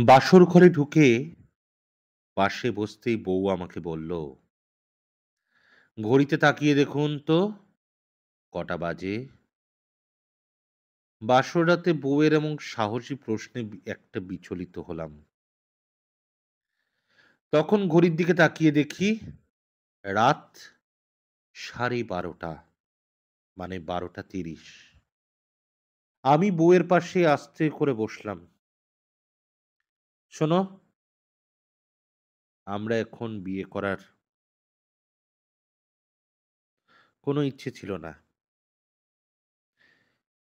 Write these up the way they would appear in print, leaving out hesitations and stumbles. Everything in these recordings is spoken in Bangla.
বাসর ঘরে ঢুকে পাশে বসতেই বউ আমাকে বলল, "ঘড়িতে তাকিয়ে দেখুন তো কটা বাজে?" বাসর রাতে বউয়ের এমন সাহসী প্রশ্নে একটা বিচলিত হলাম। তখন ঘড়ির দিকে তাকিয়ে দেখি রাত 12:30, মানে 12:30। আমি বউয়ের পাশে আস্তে করে বসলাম। "শোনো, আমরা এখন বিয়ে করার কোনো ইচ্ছে ছিল না।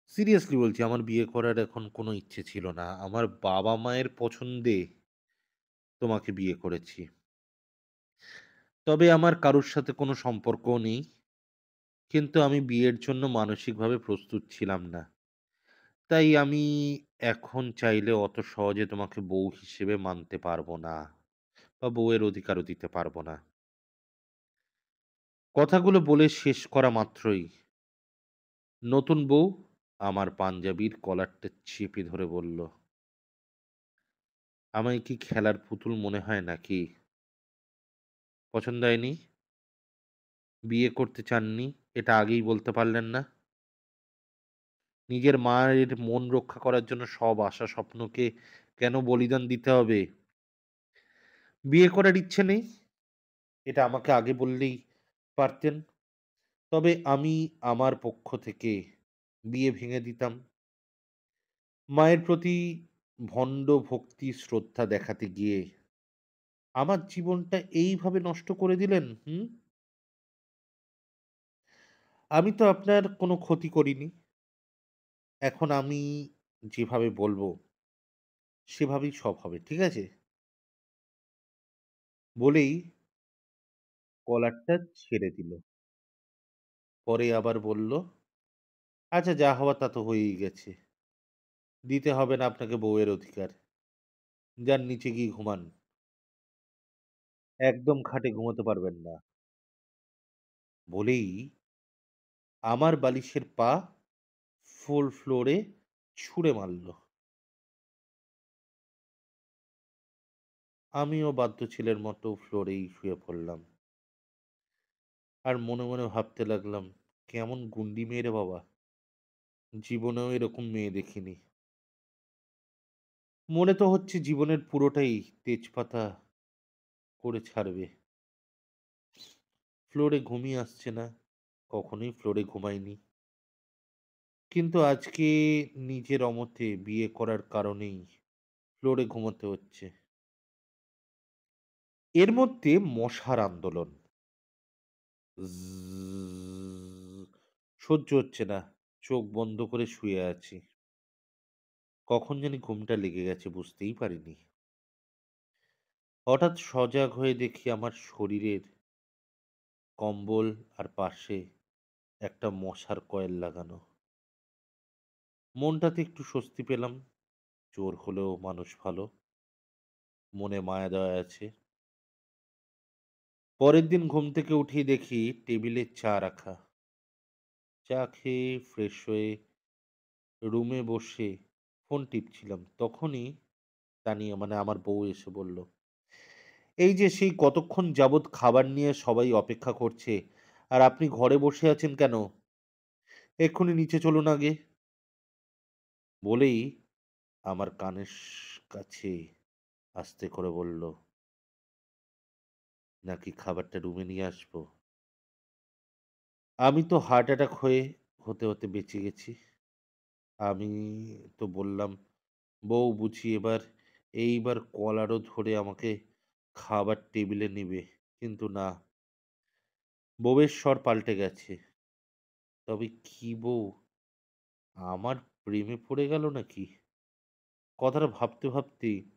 সিরিয়াসলি বলছি, আমার বিয়ে করার এখন কোনো ইচ্ছে ছিল না। আমার বাবা-মায়ের পছন্দে তোমাকে বিয়ে করেছি। তবে আমার কারোর সাথে কোনো সম্পর্কও নেই। কিন্তু আমি বিয়ের জন্য মানসিকভাবে প্রস্তুত ছিলাম না। তাই আমি এখন চাইলে অত সহজে তোমাকে বউ হিসেবে মানতে পারব না বা বউয়ের অধিকারও দিতে পারব না।" কথাগুলো বলে শেষ করা মাত্রই নতুন বউ আমার পাঞ্জাবির কলারটা চেপে ধরে বলল, "আমায় কি খেলার পুতুল মনে হয় নাকি? পছন্দ হয়নি? বিয়ে করতে চাননি? এটা আগেই বলতে পারলেন না? নিজের মায়ের মন রক্ষা করার জন্য সব আশা স্বপ্নকে কেন বলিদান দিতে হবে? বিয়ে করার ইচ্ছে নেই? এটা আমাকে আগে বললেই পারতেন। তবে আমি আমার পক্ষ থেকে বিয়ে ভেঙে দিতাম। মায়ের প্রতি ভণ্ড ভক্তি শ্রদ্ধা দেখাতে গিয়ে আমার জীবনটা এইভাবে নষ্ট করে দিলেন, হুম? আমি তো আপনার কোনো ক্ষতি করিনি। এখন আমি যেভাবে বলব সেভাবেই সব হবে। ঠিক আছে?" বলেই কলারটা ছেড়ে দিল। পরে আবার বলল, "আচ্ছা, যা হওয়ার তা তো হয়েই গেছে। দিতে হবে না আপনাকে বউয়ের অধিকার। যান নিচে গিয়ে ঘুমান। একদম খাটে ঘুমাতে পারবেন না।" বলেই আমার বালিশের পা ফুল ফ্লোরে ছুঁড়ে মারল। আমিও বাধ্য ছেলের মতো ফ্লোরেই শুয়ে পড়লাম। আর মনে মনে ভাবতে লাগলাম, কেমন গুন্ডি মেয়ে রে বাবা! জীবনেও এরকম মেয়ে দেখিনি। মনে তো হচ্ছে জীবনের পুরোটাই তেজপাতা করে ছাড়বে। ফ্লোরে ঘুমই আসছে না। কখনোই ফ্লোরে ঘুমাইনি। কিন্তু আজকে নিজের অমতে বিয়ে করার কারণেই ফ্লোরে ঘুমোতে হচ্ছে। এর মধ্যে মশার আন্দোলন। জ্জজ, সহ্য হচ্ছে না। চোখ বন্ধ করে শুয়ে আছি। কখন জানি ঘুমটা লেগে গেছে বুঝতেই পারিনি। হঠাৎ সজাগ হয়ে দেখি আমার শরীরের কম্বল আর পাশে একটা মশার কয়েল লাগানো। মনটাতে একটু স্বস্তি পেলাম। চোর হলেও মানুষ ভালো। মনে মায়া দয়া আছে। পরের দিন ঘুম থেকে উঠেই দেখি টেবিলে চা রাখা। চা খেয়ে ফ্রেশ হয়ে রুমে বসে ফোন টিপছিলাম। তখনই তানিয়া, মানে আমার বউ এসে বলল, "এই যে সেই কতক্ষণ যাবৎ খাবার নিয়ে সবাই অপেক্ষা করছে, আর আপনি ঘরে বসে আছেন কেন? এক্ষুনি নিচে চলুন আগে।" বলেই আমার কানের কাছে আস্তে করে বলল, "নাকি খাবারটা রুমে নিয়ে আসবো?" আমি তো হার্ট অ্যাটাক হতে হতে বেঁচে গেছি। আমি তো বললাম, "বউ বুঝি এইবার কলারও ধরে আমাকে খাবার টেবিলে নিবে।" কিন্তু না, বউয়ের স্বর পাল্টে গেছে। তবে কি বউ আমার প্রেমে পড়ে গেল নাকি? কথাটা ভাবতে ভাবতেই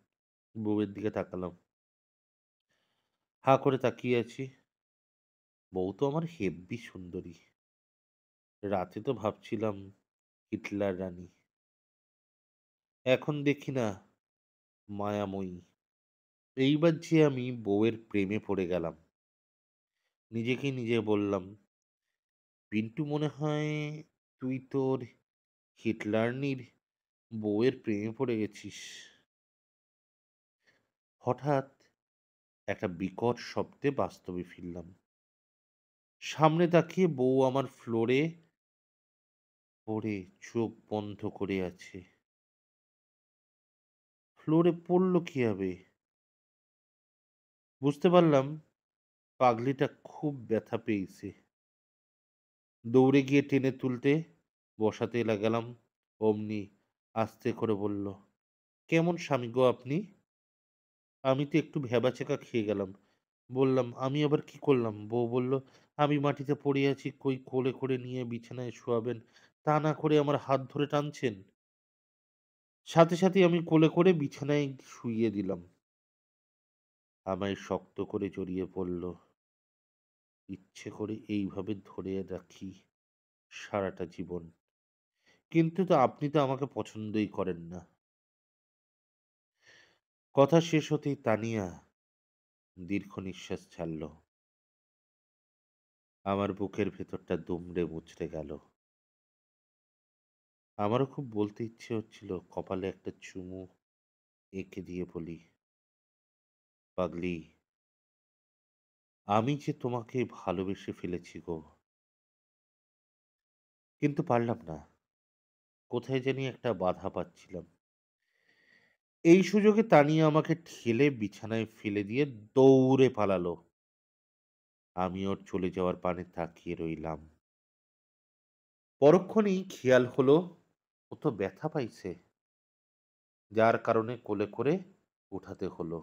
বউয়ের দিকে তাকালাম। হাঁ করে তাকিয়ে আছি। বউ তো আমার হেব্বি সুন্দরী। রাতে তো ভাবছিলাম হিটলার রানী। এখন দেখি না মায়াময়ী। এইবার যে আমি বউয়ের প্রেমে পড়ে গেলাম। নিজেকেই নিজে বললাম, "পিন্টু, মনে হয় তুই তোর হিটলারনির বউয়ের প্রেমে পড়ে গেছিস।" হঠাৎ একটা বিকট শব্দে বাস্তবে ফিরলাম। সামনে তাকিয়ে বউ আমার ফ্লোরে পড়ে চোখ বন্ধ করে আছে। ফ্লোরে পড়ল কিভাবে? বুঝতে পারলাম পাগলিটা খুব ব্যথা পেয়েছে। দৌড়ে গিয়ে টেনে তুলতে বসাতে গেলাম, অমনি আস্তে করে বলল, কেমন স্বামী গো আপনি? আমি তো একটু ভ্যাবাচ্যাকা খেয়ে গেলাম। বললাম, আমি আবার কি করলাম? বউ বলল, আমি মাটিতে পড়ে আছি, কই কোলে করে নিয়ে বিছানায় শোয়াবেন, তা না করে আমার হাত ধরে টানছেন। সাথে সাথেই আমি কোলে করে বিছানায় শুইয়ে দিলাম। আমায় শক্ত করে জড়িয়ে পড়ল। ইচ্ছে করে এইভাবে ধরে রাখি সারাটা জীবন। কিন্তু আপনি তো আমাকে পছন্দই করেন না। কথা শেষ হতেই তানিয়া দীর্ঘ নিঃশ্বাস ছাড়ল। আমার বুকের ভেতরটা দুমড়ে মুচড়ে গেল। আমারও খুব বলতে ইচ্ছে হচ্ছিল, কপালে একটা চুমু এঁকে দিয়ে বলি, পাগলি, আমি যে তোমাকে ভালোবেসে ফেলেছি গো। কিন্তু পারলাম না। কোথায় জানি একটা বাধা পাচ্ছিলাম। এই সুযোগে তানিয়া আমাকে ঠেলে বিছানায় ফেলে দিয়ে দৌড়ে পালালো। আমি ওর চলে যাওয়ার পানে তাকিয়ে রইলাম। পরক্ষণেই খেয়াল হলো ও তো ব্যথা পাইছে, যার কারণে কোলে করে উঠাতে হলো।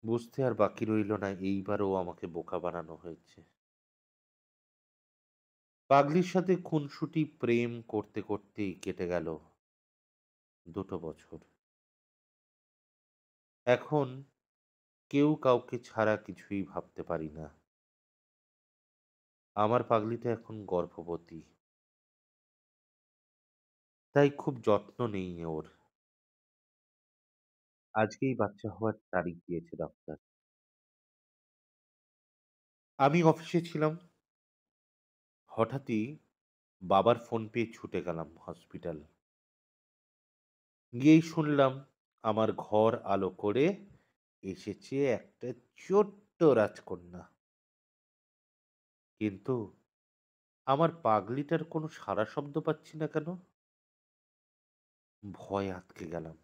বুঝতে আর বাকি রইল না, এইবারও আমাকে বোকা বানানো হয়েছে। পাগলির সাথে খুনসুটি প্রেম করতে করতেই কেটে গেল 2 বছর। এখন কেউ কাউকে ছাড়া কিছুই ভাবতে পারি না। আমার পাগলিটা এখন গর্ভবতী, তাই খুব যত্ন নেই ওর। আজকেই বাচ্চা হওয়ার তারিখ দিয়েছে ডাক্তার। আমি অফিসে ছিলাম, হঠাৎই বাবার ফোন পেয়ে ছুটে গেলাম হসপিটাল। গিয়েই শুনলাম আমার ঘর আলো করে এসেছে একটা ছোট্ট রাজকন্যা। কিন্তু আমার পাগলিটার কোনো সাড়া শব্দ পাচ্ছি না কেন? ভয়ে আঁতকে গেলাম।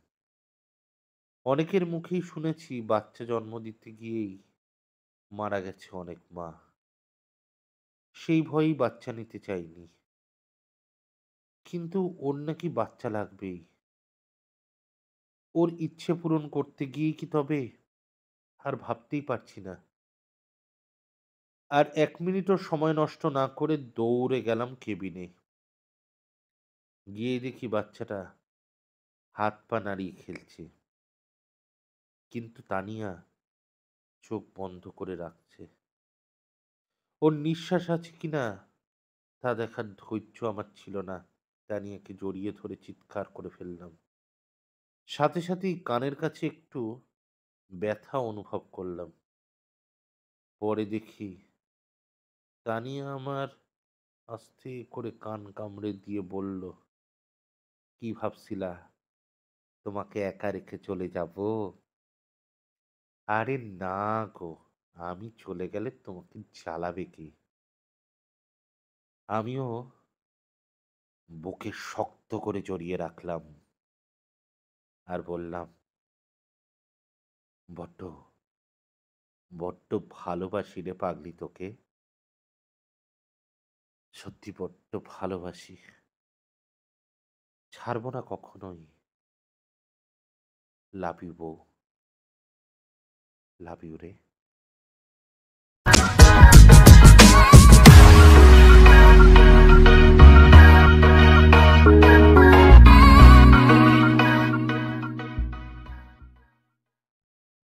অনেকের মুখেই শুনেছি বাচ্চা জন্ম দিতে গিয়েই মারা গেছে অনেক মা। সেই ভয়েই বাচ্চা নিতে চাইনি। কিন্তু ওর নাকি বাচ্চা লাগবেই। ওর ইচ্ছে পূরণ করতে গিয়েই কি তবে? আর ভাবতেই পারছি না। আর ১ মিনিটও সময় নষ্ট না করে দৌড়ে গেলাম কেবিনে। গিয়ে দেখি বাচ্চাটা হাত পা নাড়িয়ে খেলছে। কিন্তু তানিয়া চোখ বন্ধ করে রাখছে। ওর নিঃশ্বাস আছে কিনা তা দেখার ধৈর্য আমার ছিল না। তানিয়াকে জড়িয়ে ধরে চিৎকার করে ফেললাম। সাথে সাথেই কানের কাছে একটু ব্যথা অনুভব করলাম। পরে দেখি তানিয়া আমার আস্তে করে কান কামড়ে দিয়ে বলল, কি ভাবছিলা তোমাকে একা রেখে চলে যাব? আরে না গো, আমি চলে গেলে তোমাকে জ্বালাবে কে? আমিও বুকে শক্ত করে জড়িয়ে রাখলাম আর বললাম, বড্ড বড্ড ভালোবাসি রে পাগলি তোকে। সত্যি বড্ড ভালোবাসি। ছাড়বো না কখনোই। লাভ ইউ বউ। লাভ ইউ রে।